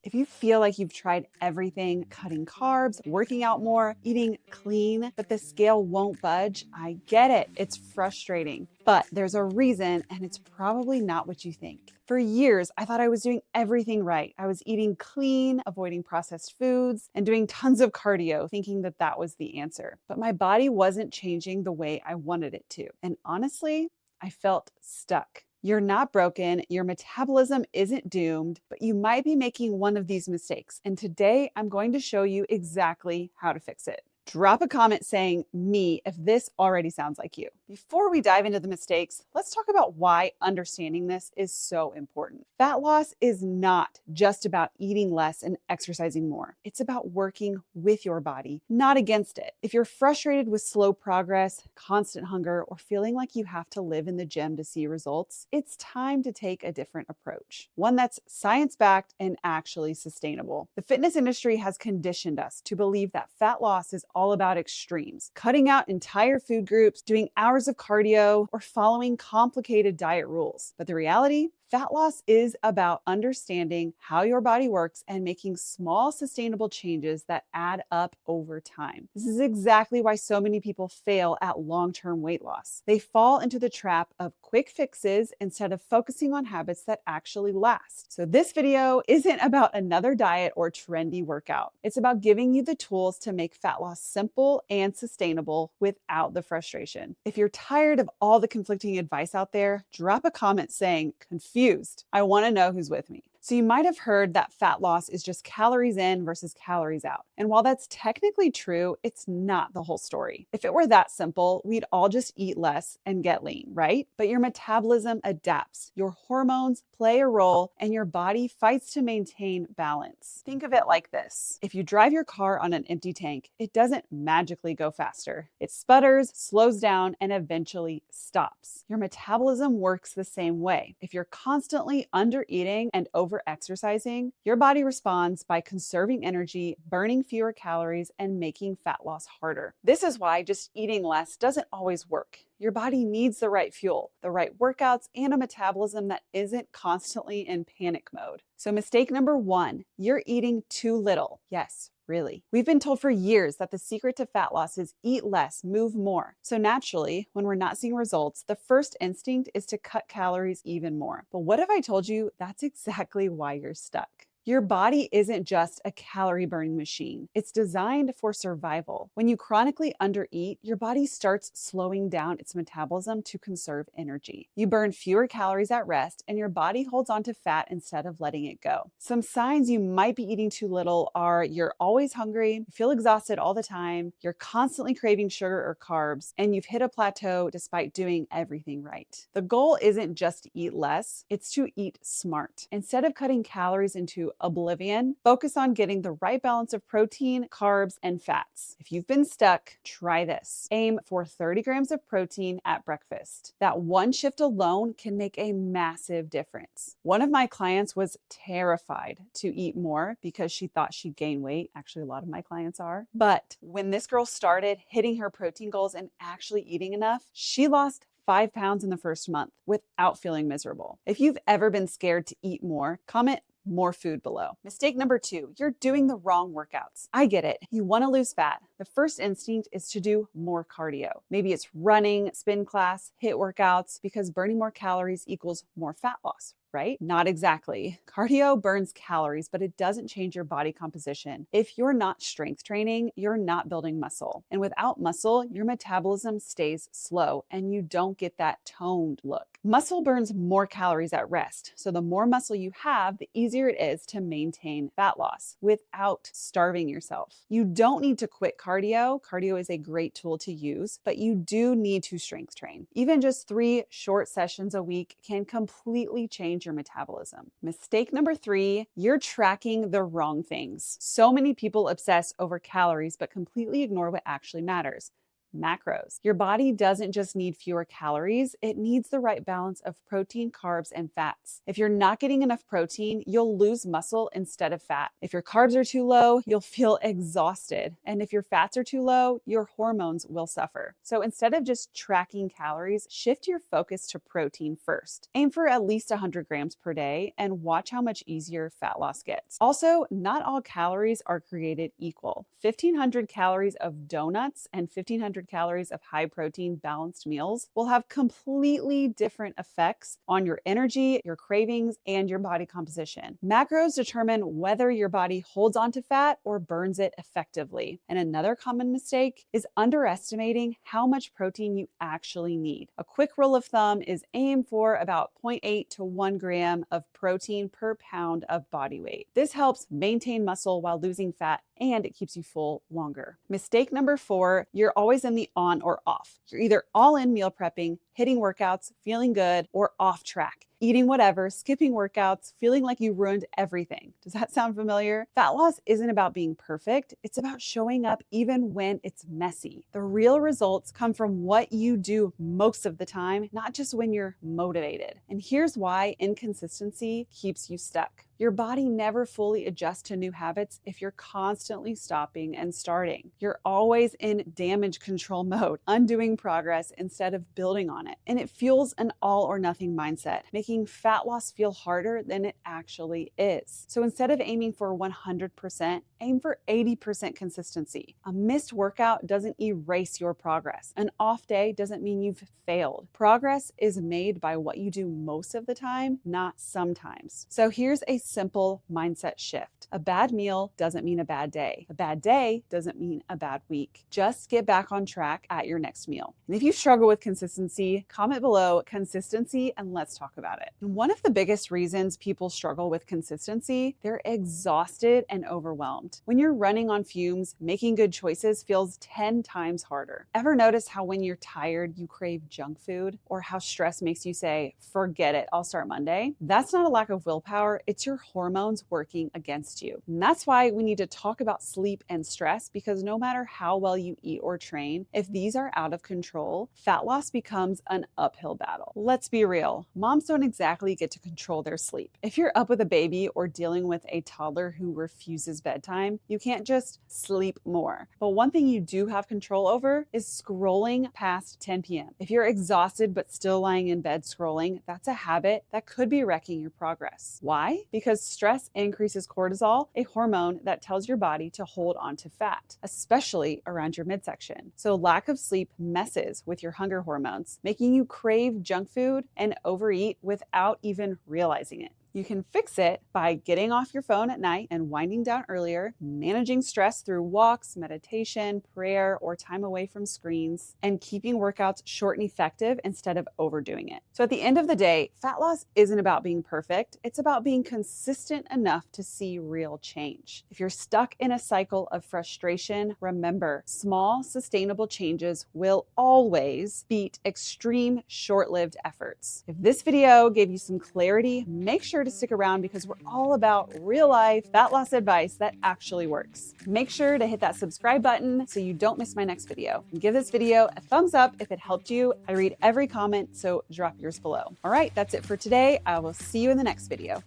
If you feel like you've tried everything, cutting carbs, working out more, eating clean, but the scale won't budge, I get it. It's frustrating. But there's a reason, and it's probably not what you think. For years, I thought I was doing everything right. I was eating clean, avoiding processed foods, and doing tons of cardio, thinking that that was the answer. But my body wasn't changing the way I wanted it to. And honestly, I felt stuck. You're not broken, your metabolism isn't doomed, but you might be making one of these mistakes. And today I'm going to show you exactly how to fix it. Drop a comment saying me if this already sounds like you. Before we dive into the mistakes, let's talk about why understanding this is so important. Fat loss is not just about eating less and exercising more. It's about working with your body, not against it. If you're frustrated with slow progress, constant hunger, or feeling like you have to live in the gym to see results, it's time to take a different approach. One that's science-backed and actually sustainable. The fitness industry has conditioned us to believe that fat loss is all about extremes, cutting out entire food groups, doing hours of cardio, or following complicated diet rules. But the reality? Fat loss is about understanding how your body works and making small, sustainable changes that add up over time. This is exactly why so many people fail at long-term weight loss. They fall into the trap of quick fixes instead of focusing on habits that actually last. So this video isn't about another diet or trendy workout. It's about giving you the tools to make fat loss simple and sustainable without the frustration. If you're tired of all the conflicting advice out there, drop a comment saying confused. I want to know who's with me. So you might have heard that fat loss is just calories in versus calories out. And while that's technically true, it's not the whole story. If it were that simple, we'd all just eat less and get lean, right? But your metabolism adapts, your hormones play a role, and your body fights to maintain balance. Think of it like this. If you drive your car on an empty tank, it doesn't magically go faster. It sputters, slows down, and eventually stops. Your metabolism works the same way. If you're constantly under eating and over exercising, your body responds by conserving energy, burning fewer calories, and making fat loss harder. This is why just eating less doesn't always work. Your body needs the right fuel, the right workouts, and a metabolism that isn't constantly in panic mode. So mistake number one, you're eating too little. Yes, really. We've been told for years that the secret to fat loss is eat less, move more. So naturally, when we're not seeing results, the first instinct is to cut calories even more. But what if I told you that's exactly why you're stuck? Your body isn't just a calorie burning machine. It's designed for survival. When you chronically undereat, your body starts slowing down its metabolism to conserve energy. You burn fewer calories at rest, and your body holds onto fat instead of letting it go. Some signs you might be eating too little are you're always hungry, you feel exhausted all the time, you're constantly craving sugar or carbs, and you've hit a plateau despite doing everything right. The goal isn't just to eat less, it's to eat smart. Instead of cutting calories into oblivion, focus on getting the right balance of protein, carbs, and fats. If you've been stuck, try this. Aim for 30 grams of protein at breakfast. That one shift alone can make a massive difference. One of my clients was terrified to eat more because she thought she'd gain weight. Actually, a lot of my clients are. But when this girl started hitting her protein goals and actually eating enough, she lost 5 pounds in the first month without feeling miserable. If you've ever been scared to eat more, comment more food below. Mistake number two, you're doing the wrong workouts. I get it. You want to lose fat. The first instinct is to do more cardio. Maybe it's running, spin class, HIIT workouts, because burning more calories equals more fat loss, right? Not exactly. Cardio burns calories, but it doesn't change your body composition. If you're not strength training, you're not building muscle. And without muscle, your metabolism stays slow and you don't get that toned look. Muscle burns more calories at rest. So the more muscle you have, the easier it is to maintain fat loss without starving yourself. You don't need to quit cardio. Cardio is a great tool to use, but you do need to strength train. Even just 3 short sessions a week can completely change your metabolism. Mistake number 3, you're tracking the wrong things. So many people obsess over calories, but completely ignore what actually matters: macros. Your body doesn't just need fewer calories, it needs the right balance of protein, carbs, and fats. If you're not getting enough protein, you'll lose muscle instead of fat. If your carbs are too low, you'll feel exhausted. And if your fats are too low, your hormones will suffer. So instead of just tracking calories, shift your focus to protein first. Aim for at least 100 grams per day and watch how much easier fat loss gets. Also, not all calories are created equal. 1,500 calories of donuts and 1,500 calories of high protein balanced meals will have completely different effects on your energy, your cravings, and your body composition. Macros determine whether your body holds onto fat or burns it effectively. And another common mistake is underestimating how much protein you actually need. A quick rule of thumb is aim for about 0.8 to 1 gram of protein per pound of body weight. This helps maintain muscle while losing fat, and it keeps you full longer. Mistake number 4, you're always in the on or off. You're either all in meal prepping, hitting workouts, feeling good, or off track, eating whatever, skipping workouts, feeling like you ruined everything. Does that sound familiar? Fat loss isn't about being perfect. It's about showing up even when it's messy. The real results come from what you do most of the time, not just when you're motivated. And here's why inconsistency keeps you stuck. Your body never fully adjusts to new habits if you're constantly stopping and starting. You're always in damage control mode, undoing progress instead of building on it. And it fuels an all or nothing mindset, making fat loss feel harder than it actually is. So instead of aiming for 100%, aim for 80% consistency. A missed workout doesn't erase your progress. An off day doesn't mean you've failed. Progress is made by what you do most of the time, not sometimes. So here's a simple mindset shift. A bad meal doesn't mean a bad day. A bad day doesn't mean a bad week. Just get back on track at your next meal. And if you struggle with consistency, comment below consistency and let's talk about it. And one of the biggest reasons people struggle with consistency, they're exhausted and overwhelmed. When you're running on fumes, making good choices feels 10 times harder. Ever notice how when you're tired, you crave junk food, or how stress makes you say, forget it, I'll start Monday? That's not a lack of willpower, it's your hormones working against you. And that's why we need to talk about sleep and stress, because no matter how well you eat or train, if these are out of control, fat loss becomes an uphill battle. Let's be real, moms don't exactly get to control their sleep. If you're up with a baby or dealing with a toddler who refuses bedtime, you can't just sleep more. But one thing you do have control over is scrolling past 10 p.m. If you're exhausted but still lying in bed scrolling, that's a habit that could be wrecking your progress. Why? Because stress increases cortisol, a hormone that tells your body to hold on to fat, especially around your midsection. So lack of sleep messes with your hunger hormones, making you crave junk food and overeat without even realizing it. You can fix it by getting off your phone at night and winding down earlier, managing stress through walks, meditation, prayer, or time away from screens, and keeping workouts short and effective instead of overdoing it. So at the end of the day, fat loss isn't about being perfect. It's about being consistent enough to see real change. If you're stuck in a cycle of frustration, remember, small, sustainable changes will always beat extreme, short-lived efforts. If this video gave you some clarity, make sure to stick around because we're all about real life fat loss advice that actually works. Make sure to hit that subscribe button so you don't miss my next video. And give this video a thumbs up if it helped you. I read every comment, so drop yours below. All right, that's it for today. I will see you in the next video.